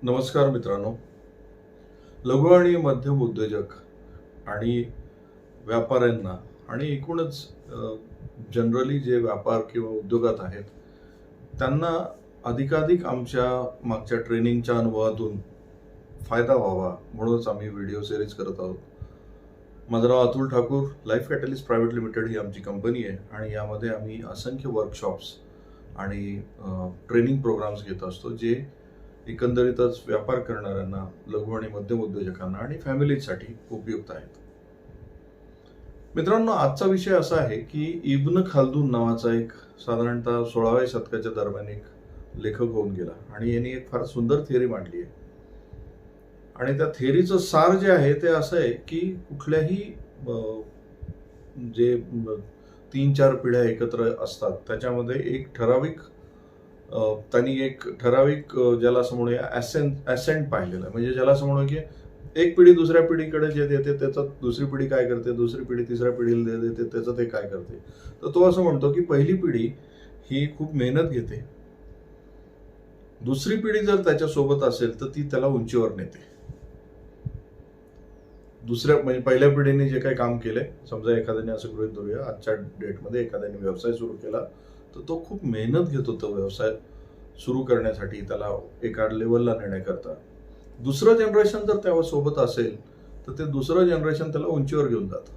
नमस्कार मित्रांनो. लघु आणि मध्यम उद्योजक आणि व्यापाऱ्यांना आणि एकूणच जनरली जे व्यापार किंवा उद्योगात आहेत त्यांना अधिकाधिक आमच्या मागच्या ट्रेनिंगच्या अनुभवातून फायदा व्हावा म्हणूनच आम्ही व्हिडिओ सिरीज करत आहोत. माझं नाव Atul Thakur. Life catalyst private limited ही आमची कंपनी आहे आणि यामध्ये आम्ही असंख्य वर्कशॉप्स आणि ट्रेनिंग प्रोग्राम्स घेत असतो जे एकंदरीतच व्यापार करणाऱ्यांना, लघु आणि मध्यम उद्योजकांना आणि फॅमिलीसाठी उपयुक्त आहेत. मित्रांनो, आजचा विषय असा आहे की इब्न खाल्दून नावाचा एक साधारणतः 16व्या शतकाच्या दरम्यान एक लेखक होऊन गेला आणि यांनी एक फार सुंदर थिअरी मांडली आहे. आणि त्या थिअरीचं सार जे आहे ते असं आहे की कुठल्याही जे 3-4 पिढ्या एकत्र असतात त्याच्यामध्ये एक ठराविक त्यांनी एक ठराविक ज्याला असं म्हणूया ॲसेंट पाहिलेलं आहे. म्हणजे ज्याला असं म्हणू की एक पिढी दुसऱ्या पिढीकडे जे देते त्याचं दुसरी पिढी काय करते, दुसरी पिढी तिसऱ्या पिढीला देते त्याचं ते काय करते. तर तो असं म्हणतो की पहिली पिढी ही खूप मेहनत घेते, दुसरी पिढी जर त्याच्यासोबत असेल तर ती त्याला उंचीवर नेते. म्हणजे पहिल्या पिढीने जे काही काम केले, समजा एखाद्याने असं गृहीत धरूया आजच्या डेटमध्ये एखाद्याने व्यवसाय सुरू केला तर तो खूप मेहनत घेतो तो व्यवसाय सुरू करण्यासाठी, त्याला एका लेवलला नेण्याकरता. दुसरं जनरेशन जर त्यावर सोबत असेल तर ते दुसरं जनरेशन त्याला उंचीवर घेऊन जातं,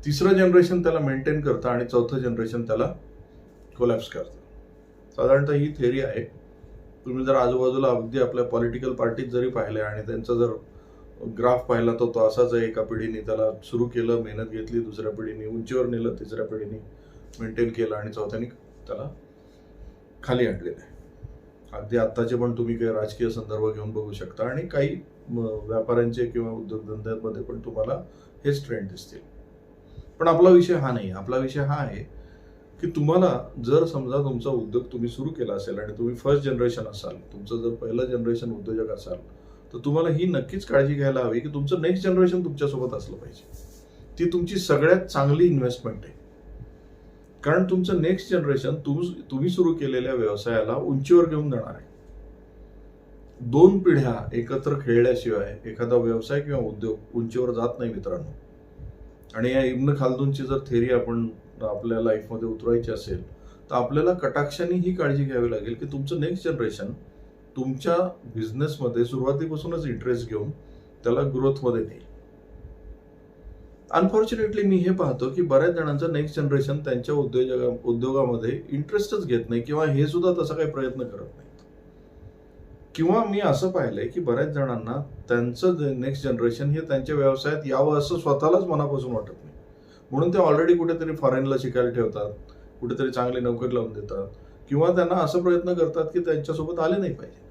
तिसरं जनरेशन त्याला मेंटेन करतं आणि चौथं जनरेशन त्याला कोलॅप्स करतं. साधारणतः ही थिअरी आहे. तुम्ही जर आजूबाजूला अगदी आपल्या पॉलिटिकल पार्टीत जरी पाहिले आणि त्यांचा जर ग्राफ पाहिला तर तो असाच आहे. एका पिढीने त्याला सुरू केलं, मेहनत घेतली, दुसऱ्या पिढीने उंचीवर नेलं, तिसऱ्या पिढीने मेंटेन केलं आणि चौथ्याने त्याला खाली आणलेलं आहे. अगदी आत्ताचे पण तुम्ही काही राजकीय संदर्भ घेऊन बघू शकता आणि काही व्यापाऱ्यांचे किंवा उद्योगधंद्यांमध्ये पण तुम्हाला हेच ट्रेंड दिसतील. पण आपला विषय हा नाही. आपला विषय हा आहे की तुम्हाला जर समजा तुमचा उद्योग तुम्ही सुरू केला असेल आणि तुम्ही फर्स्ट जनरेशन असाल, तुमचं जर पहिलं जनरेशन उद्योजक असाल तर तुम्हाला ही नक्कीच काळजी घ्यायला हवी की तुमचं नेक्स्ट जनरेशन तुमच्यासोबत असलं पाहिजे. ती तुमची सगळ्यात चांगली इन्व्हेस्टमेंट आहे. कारण तुमचं नेक्स्ट जनरेशन तुम्ही सुरू केलेल्या व्यवसायाला उंचीवर घेऊन जाणार आहे. 2 पिढ्या एकत्र खेळल्याशिवाय एखादा व्यवसाय किंवा उद्योग उंचीवर जात नाही मित्रांनो. आणि या इब्न खाल्दूनची जर थिअरी आपण आपल्या लाईफमध्ये उतरवायची असेल तर आपल्याला कटाक्षाने ही काळजी घ्यावी लागेल की तुमचं नेक्स्ट जनरेशन तुमच्या बिझनेसमध्ये सुरुवातीपासूनच इंटरेस्ट घेऊन त्याला ग्रोथमध्ये नेईल. अनफॉर्च्युनेटली मी हे पाहतो की बऱ्याच जणांचं नेक्स्ट जनरेशन त्यांच्या उद्योगामध्ये इंटरेस्टच घेत नाही किंवा हे सुद्धा तसा काही प्रयत्न करत नाहीत. किंवा मी असं पाहिलंय की बऱ्याच जणांना त्यांचं नेक्स्ट जनरेशन हे त्यांच्या व्यवसायात यावं असं स्वतःलाच मनापासून वाटत नाही. म्हणून ते ऑलरेडी कुठेतरी फॉरेनला शिकायला ठेवतात, कुठेतरी चांगली नोकरी लावून देतात किंवा त्यांना असं प्रयत्न करतात की त्यांच्यासोबत आले नाही पाहिजे.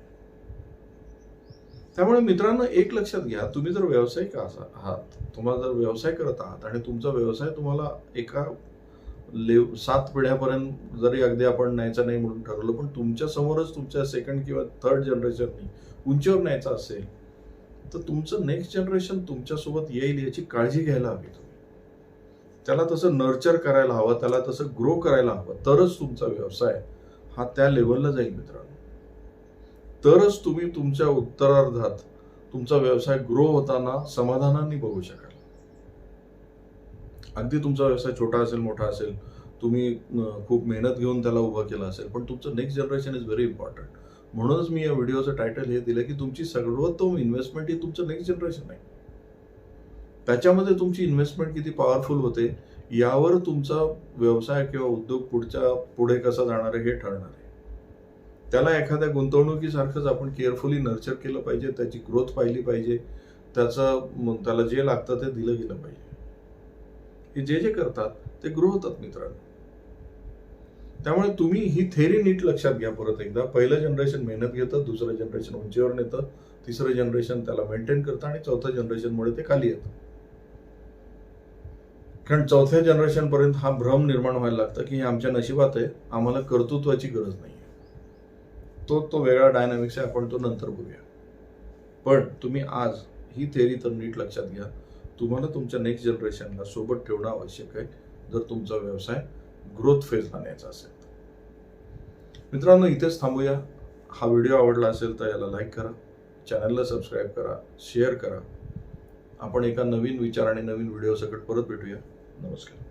त्यामुळे मित्रांनो, एक लक्षात घ्या, तुम्ही जर व्यावसायिक आहात, तुम्हाला जर व्यवसाय करत आहात आणि तुमचा व्यवसाय तुम्हाला एका 7 पिढ्यापर्यंत जरी अगदी आपण न्यायचा नाही म्हणून ठरवलं, पण तुमच्या समोरच तुमच्या सेकंड किंवा थर्ड जनरेशननी उंचीवर न्यायचा असेल तर तुमचं नेक्स्ट जनरेशन तुमच्यासोबत येईल याची काळजी घ्यायला हवी. तुम्ही त्याला तसं नर्चर करायला हवं, त्याला तसं ग्रो करायला हवं, तरच तुमचा व्यवसाय हा त्या लेवलला जाईल मित्रांनो. तरच तुम्ही तुमच्या उत्तरार्धात तुमचा व्यवसाय ग्रो होताना समाधानाने बघू शकाल. अगदी तुमचा व्यवसाय छोटा असेल, मोठा असेल, तुम्ही खूप मेहनत घेऊन त्याला उभं केलं असेल, पण तुमचं next generation is very important. म्हणूनच मी या व्हिडिओचं टायटल हे दिलं की तुमची सर्वोत्तम इन्व्हेस्टमेंट ही तुमचं नेक्स्ट जनरेशन आहे. त्याच्यामध्ये तुमची इन्व्हेस्टमेंट किती पॉवरफुल होते यावर तुमचा व्यवसाय किंवा उद्योग पुढे कसा जाणार आहे हे ठरणार आहे. त्याला एखाद्या गुंतवणुकीसारखंच आपण केअरफुली नर्चर केलं पाहिजे, त्याची ग्रोथ पाहिली पाहिजे, त्याला जे लागतं ते दिलं गेलं पाहिजे. हे जे करतात ते ग्रो होतात मित्रांनो. त्यामुळे तुम्ही ही थेरी नीट लक्षात घ्या. परत एकदा, पहिलं जनरेशन मेहनत घेतं, दुसरं जनरेशन उंचीवर नेतं, तिसरं जनरेशन त्याला मेंटेन करतं आणि चौथ्या जनरेशनमुळे ते खाली येतं. कारण चौथ्या जनरेशन पर्यंत हा भ्रम निर्माण व्हायला लागतं की हे आमच्या नशिबात आहे, आम्हाला कर्तृत्वाची गरज नाही. तो वेगळा डायनामिक्स आहे, आपण तो नंतर बघूया. पण तुम्ही आज ही थेरी तर नीट लक्षात घ्या. तुम्हाला तुमच्या नेक्स्ट जनरेशनला सोबत ठेवणं आवश्यक आहे जर तुमचा व्यवसाय ग्रोथ फेजला न्यायचा असेल. मित्रांनो, इथेच थांबूया. हा व्हिडिओ आवडला असेल तर याला लाईक करा, चॅनलला सबस्क्राईब करा, शेअर करा. आपण एका नवीन विचार आणि नवीन व्हिडिओ सकट परत भेटूया. नमस्कार.